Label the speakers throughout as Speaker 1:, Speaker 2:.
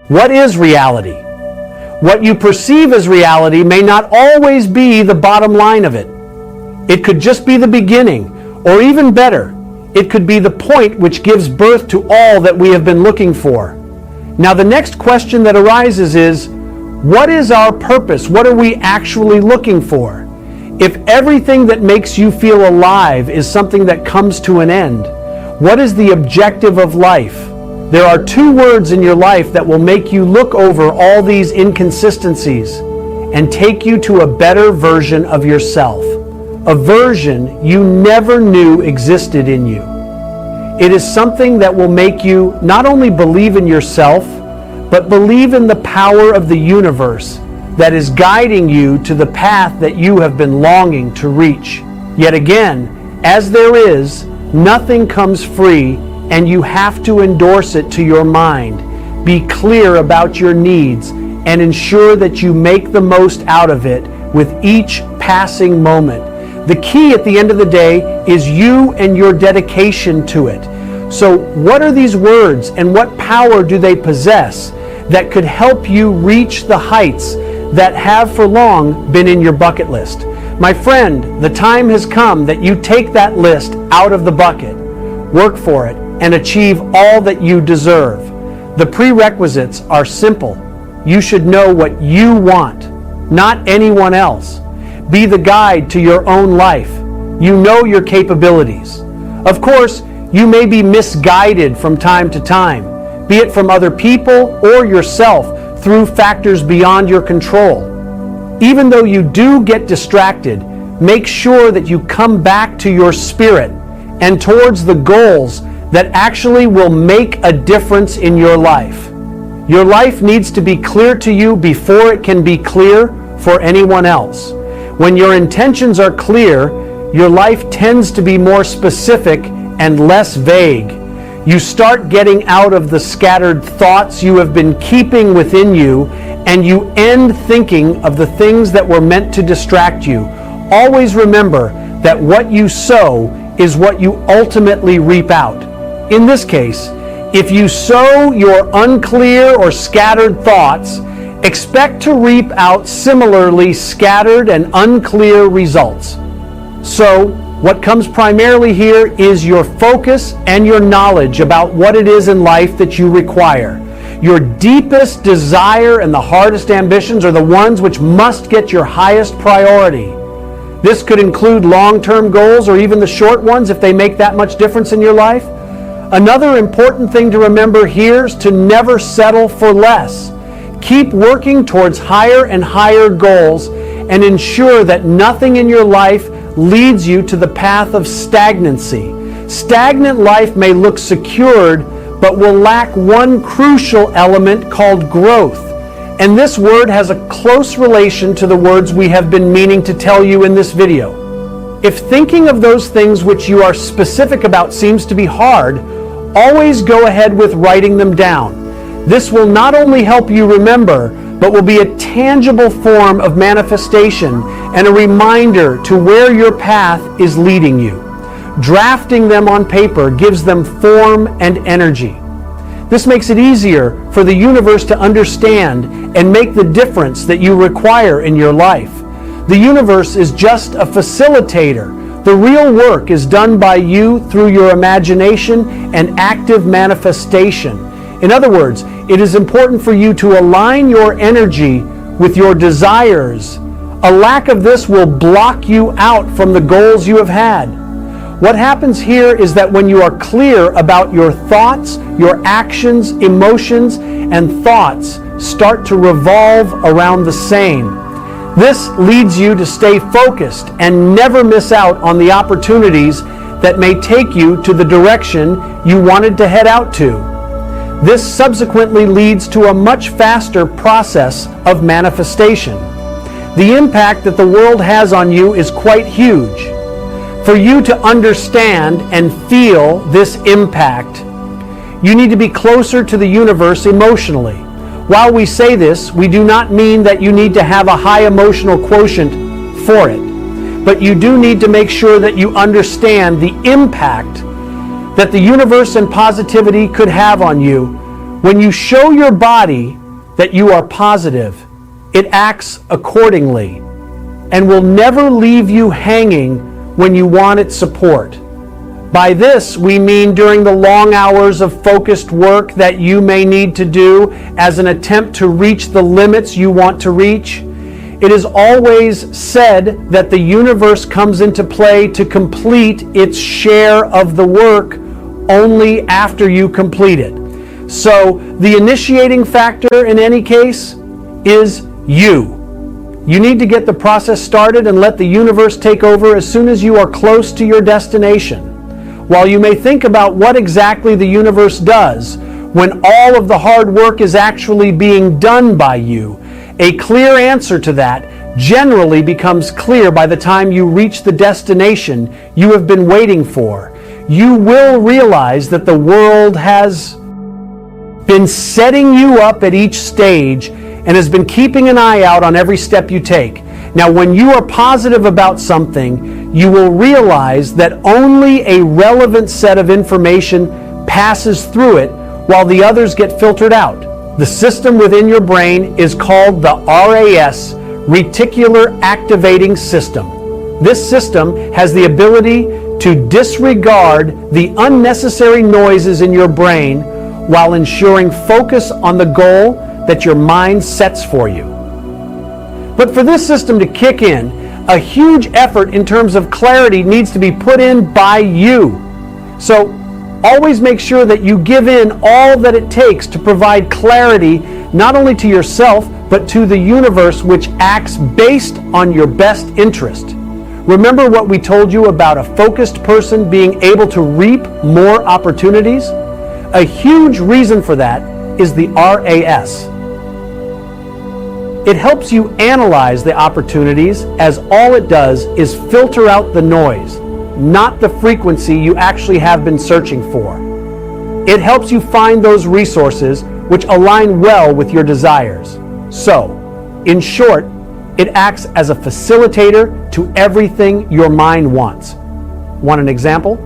Speaker 1: What is reality? What you perceive as reality may not always be the bottom line of it. It could just be the beginning, or even better, it could be the point which gives birth to all that we have been looking for. Now the next question that arises is, what is our purpose? What are we actually looking for? If everything that makes you feel alive is something that comes to an end, what is the objective of life? There are two words in your life that will make you look over all these inconsistencies and take you to a better version of yourself, a version you never knew existed in you. It is something that will make you not only believe in yourself, but believe in the power of the universe that is guiding you to the path that you have been longing to reach. Yet again, as there is, nothing comes free, and you have to endorse it to your mind. Be clear about your needs and ensure that you make the most out of it with each passing moment. The key at the end of the day is you and your dedication to it. So what are these words and what power do they possess that could help you reach the heights that have for long been in your bucket list? My friend, the time has come that you take that list out of the bucket, work for it, and achieve all that you deserve. The prerequisites are simple. You should know what you want, not anyone else. Be the guide to your own life. You know your capabilities. Of course, you may be misguided from time to time, be it from other people or yourself through factors beyond your control. Even though you do get distracted, make sure that you come back to your spirit and towards the goals that actually will make a difference in your life. Your life needs to be clear to you before it can be clear for anyone else. When your intentions are clear, your life tends to be more specific and less vague. You start getting out of the scattered thoughts you have been keeping within you, and you end thinking of the things that were meant to distract you. Always remember that what you sow is what you ultimately reap out. In this case, if you sow your unclear or scattered thoughts, expect to reap out similarly scattered and unclear results. So, what comes primarily here is your focus and your knowledge about what it is in life that you require. Your deepest desire and the hardest ambitions are the ones which must get your highest priority. This could include long-term goals or even the short ones if they make that much difference in your life. Another important thing to remember here is to never settle for less. Keep working towards higher and higher goals and ensure that nothing in your life leads you to the path of stagnancy. Stagnant life may look secured, but will lack one crucial element called growth. And this word has a close relation to the words we have been meaning to tell you in this video. If thinking of those things which you are specific about seems to be hard, always go ahead with writing them down. This will not only help you remember, but will be a tangible form of manifestation and a reminder to where your path is leading you. Drafting them on paper gives them form and energy. This makes it easier for the universe to understand and make the difference that you require in your life. The universe is just a facilitator. The real work is done by you through your imagination and active manifestation. In other words, it is important for you to align your energy with your desires. A lack of this will block you out from the goals you have had. What happens here is that when you are clear about your thoughts, your actions, emotions, and thoughts start to revolve around the same. This leads you to stay focused and never miss out on the opportunities that may take you to the direction you wanted to head out to. This subsequently leads to a much faster process of manifestation. The impact that the world has on you is quite huge. For you to understand and feel this impact, you need to be closer to the universe emotionally. While we say this, we do not mean that you need to have a high emotional quotient for it, but you do need to make sure that you understand the impact that the universe and positivity could have on you When you show your body that you are positive, it acts accordingly and will never leave you hanging when you want its support. By this, we mean during the long hours of focused work that you may need to do as an attempt to reach the limits you want to reach. It is always said that the universe comes into play to complete its share of the work only after you complete it. So, the initiating factor in any case is you. You need to get the process started and let the universe take over as soon as you are close to your destination. While you may think about what exactly the universe does when all of the hard work is actually being done by you, a clear answer to that generally becomes clear by the time you reach the destination you have been waiting for. You will realize that the world has been setting you up at each stage and has been keeping an eye out on every step you take. Now, when you are positive about something, you will realize that only a relevant set of information passes through it while the others get filtered out. The system within your brain is called the RAS, Reticular Activating System. This system has the ability to disregard the unnecessary noises in your brain while ensuring focus on the goal that your mind sets for you. But for this system to kick in, a huge effort in terms of clarity needs to be put in by you. So always make sure that you give in all that it takes to provide clarity not only to yourself, but to the universe, which acts based on your best interest. Remember what we told you about a focused person being able to reap more opportunities? A huge reason for that is the RAS. It helps you analyze the opportunities, as all it does is filter out the noise, not the frequency you actually have been searching for. It helps you find those resources which align well with your desires. So, in short, it acts as a facilitator to everything your mind wants. Want an example?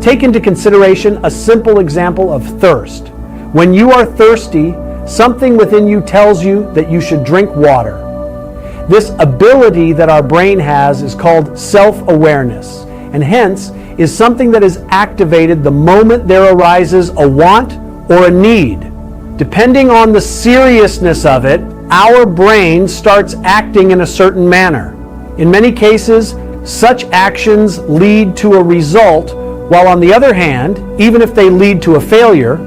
Speaker 1: Take into consideration a simple example of thirst. When you are thirsty, something within you tells you that you should drink water. This ability that our brain has is called self-awareness, and hence is something that is activated the moment there arises a want or a need. Depending on the seriousness of it, our brain starts acting in a certain manner. In many cases, such actions lead to a result, while on the other hand, even if they lead to a failure,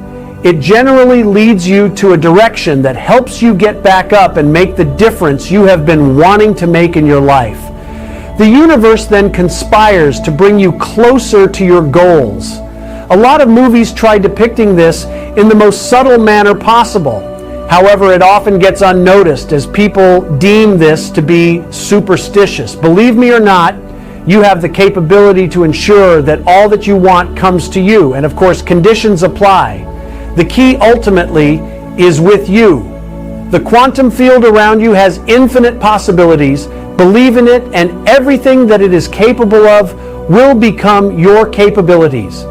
Speaker 1: it generally leads you to a direction that helps you get back up and make the difference you have been wanting to make in your life. The universe then conspires to bring you closer to your goals. A lot of movies try depicting this in the most subtle manner possible. However, it often gets unnoticed as people deem this to be superstitious. Believe me or not, you have the capability to ensure that all that you want comes to you, and of course, conditions apply. The key ultimately is with you. The quantum field around you has infinite possibilities. Believe in it, and everything that it is capable of will become your capabilities.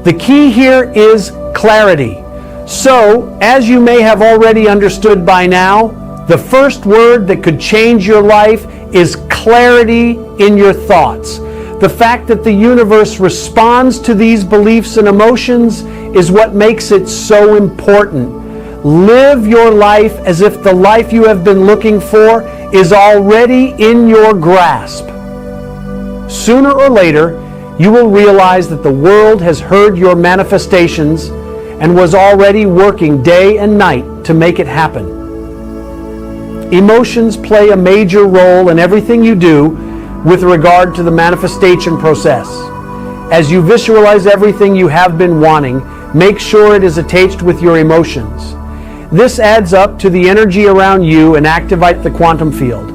Speaker 1: The key here is clarity. So, as you may have already understood by now, the first word that could change your life is clarity in your thoughts. The fact that the universe responds to these beliefs and emotions is what makes it so important. Live your life as if the life you have been looking for is already in your grasp. Sooner or later, you will realize that the world has heard your manifestations and was already working day and night to make it happen. Emotions play a major role in everything you do with regard to the manifestation process. As you visualize everything you have been wanting, make sure it is attached with your emotions. This adds up to the energy around you and activates the quantum field.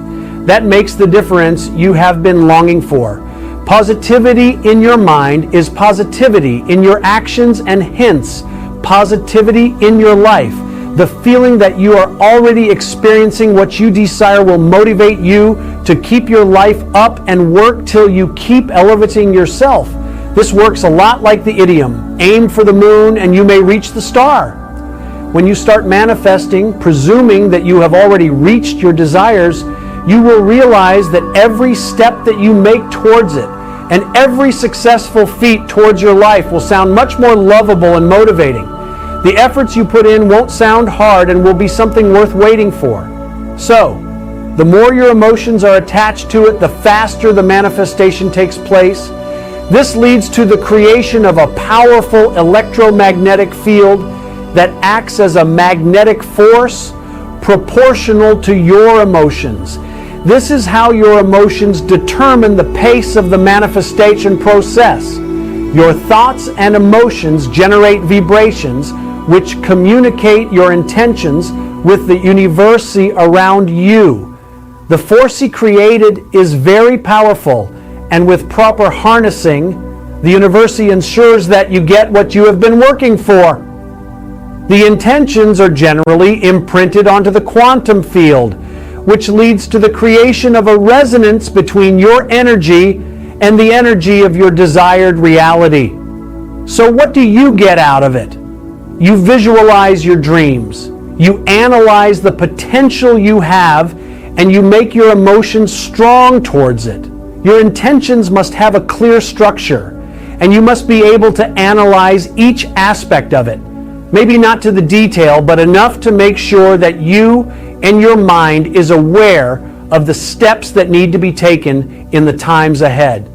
Speaker 1: That makes the difference you have been longing for. Positivity in your mind is positivity in your actions, and hence positivity in your life. The feeling that you are already experiencing what you desire will motivate you to keep your life up and work till you keep elevating yourself. This works a lot like the idiom, aim for the moon and you may reach the star. When you start manifesting, presuming that you have already reached your desires, you will realize that every step that you make towards it and every successful feat towards your life will sound much more lovable and motivating. The efforts you put in won't sound hard and will be something worth waiting for. So, the more your emotions are attached to it, the faster the manifestation takes place. This leads to the creation of a powerful electromagnetic field that acts as a magnetic force proportional to your emotions. This is how your emotions determine the pace of the manifestation process. Your thoughts and emotions generate vibrations which communicate your intentions with the universe around you. The force he created is very powerful, and with proper harnessing, the universe ensures that you get what you have been working for. The intentions are generally imprinted onto the quantum field, which leads to the creation of a resonance between your energy and the energy of your desired reality. So what do you get out of it? You visualize your dreams. You analyze the potential you have, and you make your emotions strong towards it. Your intentions must have a clear structure, and you must be able to analyze each aspect of it. Maybe not to the detail, but enough to make sure that you and your mind is aware of the steps that need to be taken in the times ahead.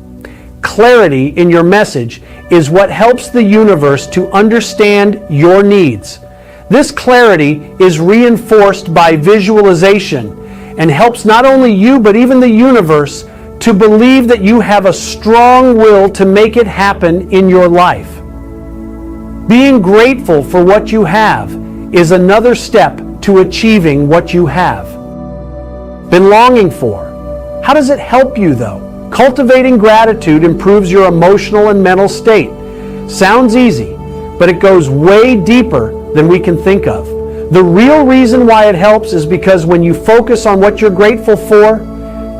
Speaker 1: Clarity in your message is what helps the universe to understand your needs. This clarity is reinforced by visualization and helps not only you but even the universe to believe that you have a strong will to make it happen in your life. Being grateful for what you have is another step to achieving what you have been longing for. How does it help you though? Cultivating gratitude improves your emotional and mental state. Sounds easy, but it goes way deeper than we can think of. The real reason why it helps is because when you focus on what you're grateful for,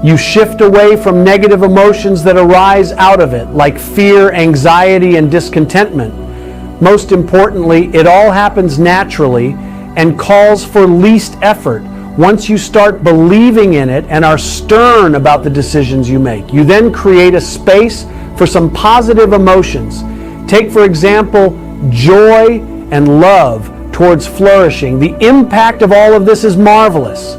Speaker 1: you shift away from negative emotions that arise out of it, like fear, anxiety, and discontentment. Most importantly, it all happens naturally and calls for least effort. Once you start believing in it and are stern about the decisions you make, you then create a space for some positive emotions. Take, for example, joy and love towards flourishing. The impact of all of this is marvelous.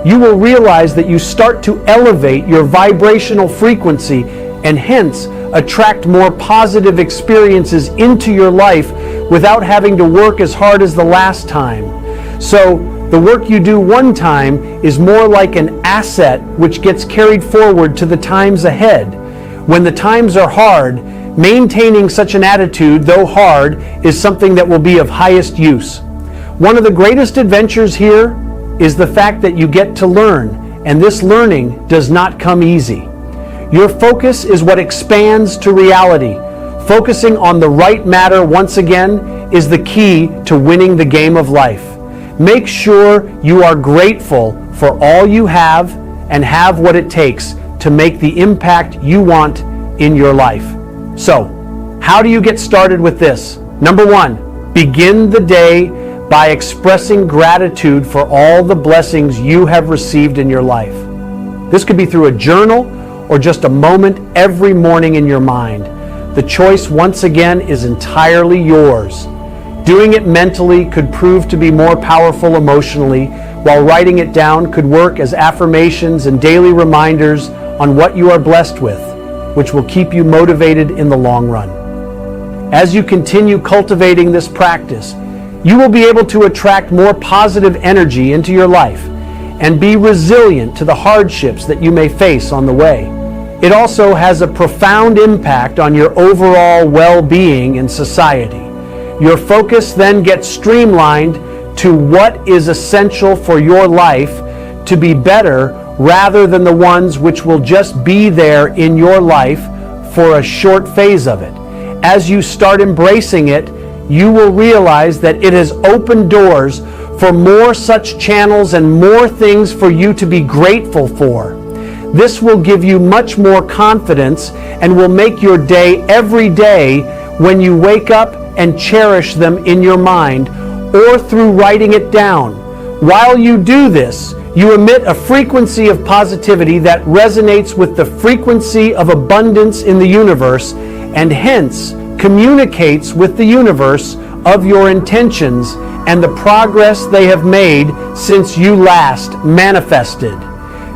Speaker 1: You will realize that you start to elevate your vibrational frequency and hence attract more positive experiences into your life without having to work as hard as the last time. So the work you do one time is more like an asset which gets carried forward to the times ahead. When the times are hard, maintaining such an attitude, though hard, is something that will be of highest use. One of the greatest adventures here is the fact that you get to learn, and this learning does not come easy. Your focus is what expands to reality. Focusing on the right matter once again is the key to winning the game of life. Make sure you are grateful for all you have and have what it takes to make the impact you want in your life. So, how do you get started with this? Number 1, begin the day by expressing gratitude for all the blessings you have received in your life. This could be through a journal or just a moment every morning in your mind. The choice, once again, is entirely yours. Doing it mentally could prove to be more powerful emotionally, while writing it down could work as affirmations and daily reminders on what you are blessed with, which will keep you motivated in the long run. As you continue cultivating this practice, you will be able to attract more positive energy into your life and be resilient to the hardships that you may face on the way. It also has a profound impact on your overall well-being in society. Your focus then gets streamlined to what is essential for your life to be better rather than the ones which will just be there in your life for a short phase of it. As you start embracing it, you will realize that it has opened doors for more such channels and more things for you to be grateful for. This will give you much more confidence and will make your day every day when you wake up and cherish them in your mind or through writing it down. While you do this, you emit a frequency of positivity that resonates with the frequency of abundance in the universe and hence communicates with the universe of your intentions and the progress they have made since you last manifested.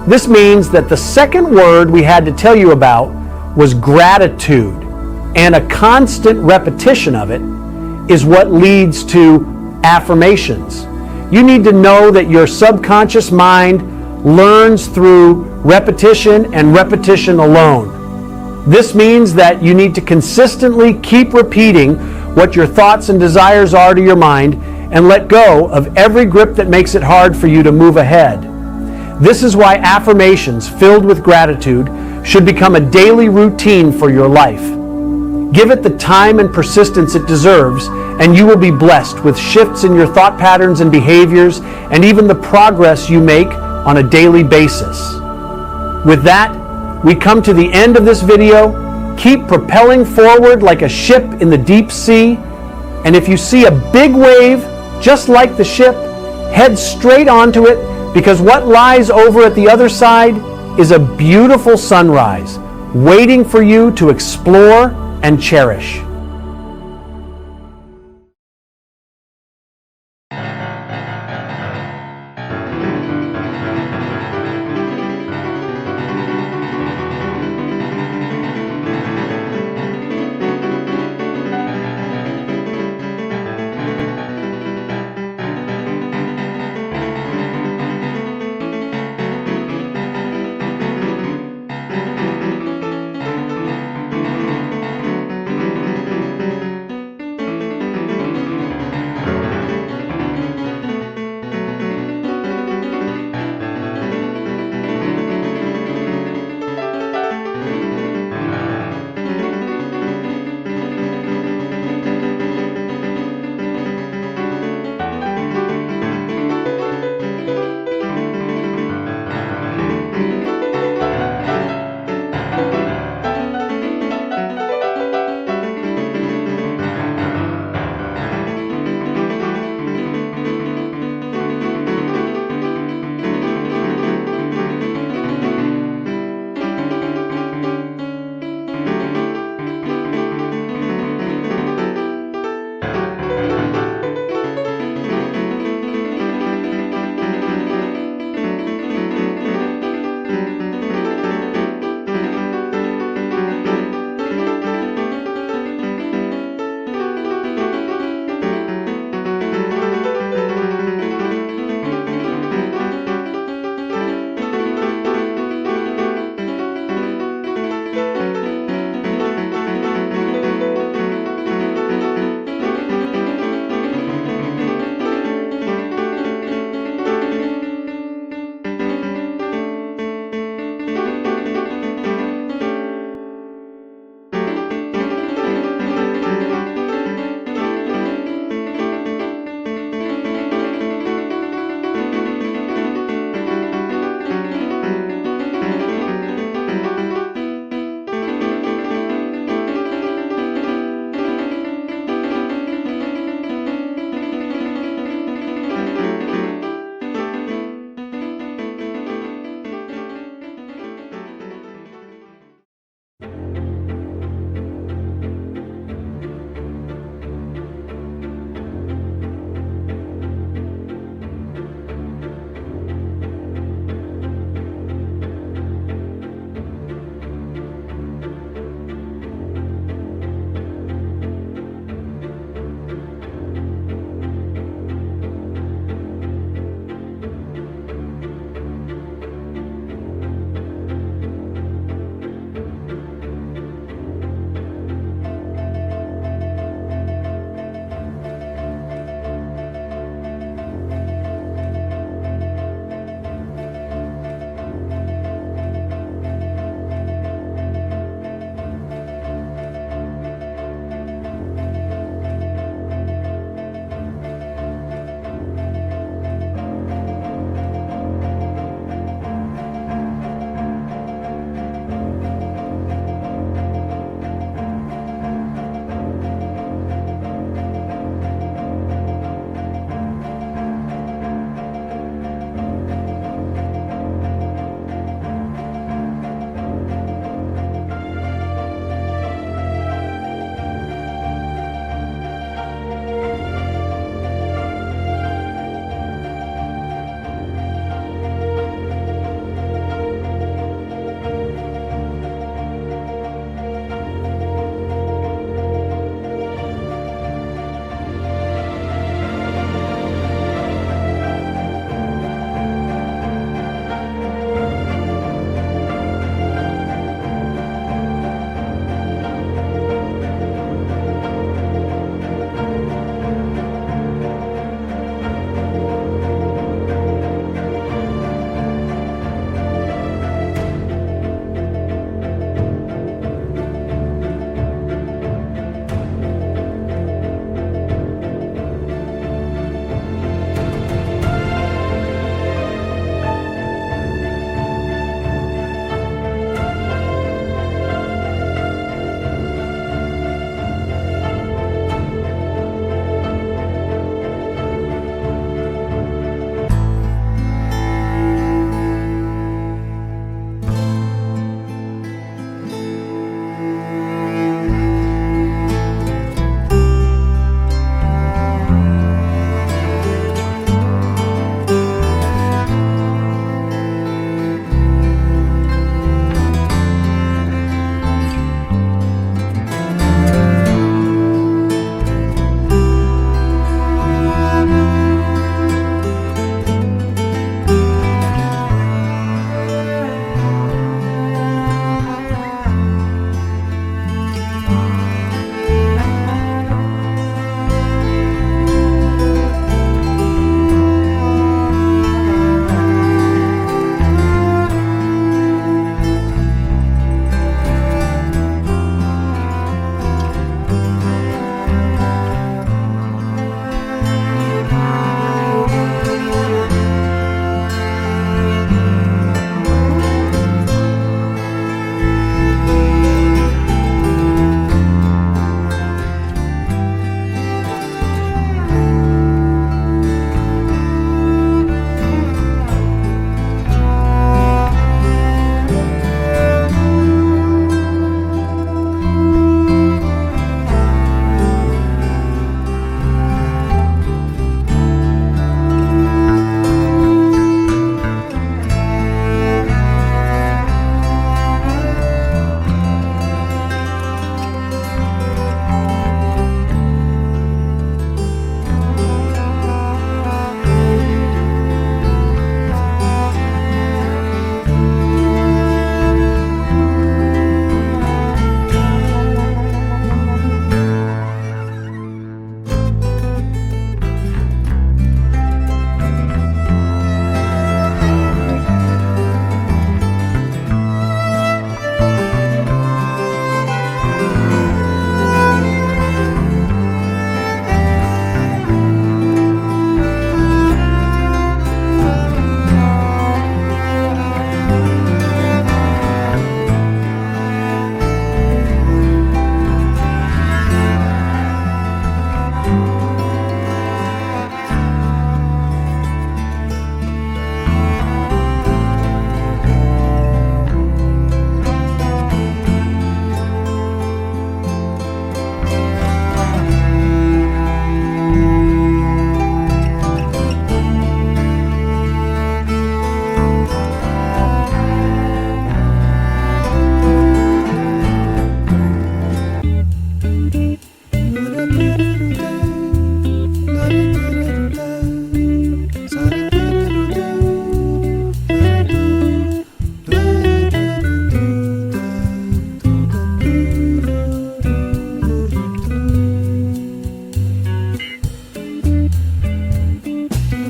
Speaker 1: This means that the second word we had to tell you about was gratitude, and a constant repetition of it is what leads to affirmations. You need to know that your subconscious mind learns through repetition and repetition alone. This means that you need to consistently keep repeating what your thoughts and desires are to your mind and let go of every grip that makes it hard for you to move ahead. This is why affirmations filled with gratitude should become a daily routine for your life. Give it the time and persistence it deserves, and you will be blessed with shifts in your thought patterns and behaviors, and even the progress you make on a daily basis. With that, we come to the end of this video. Keep propelling forward like a ship in the deep sea, and if you see a big wave, just like the ship, head straight onto it, because what lies over at the other side is a beautiful sunrise waiting for you to explore and cherish.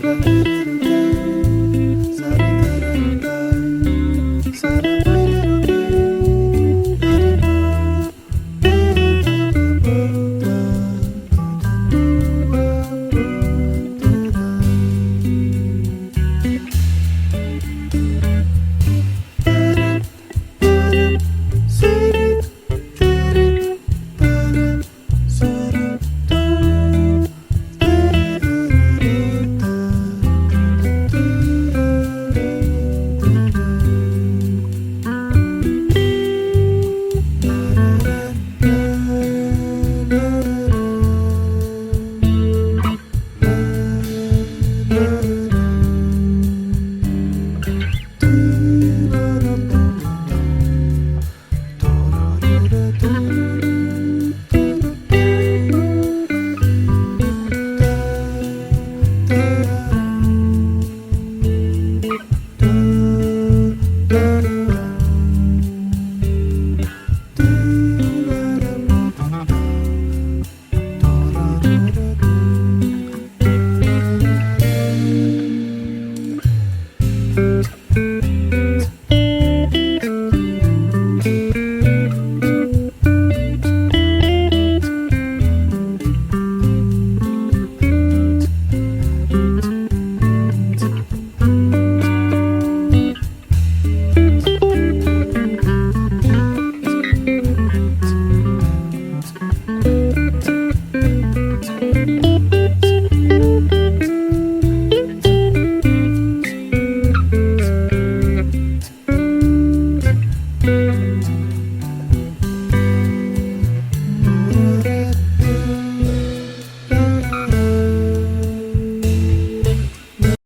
Speaker 2: you.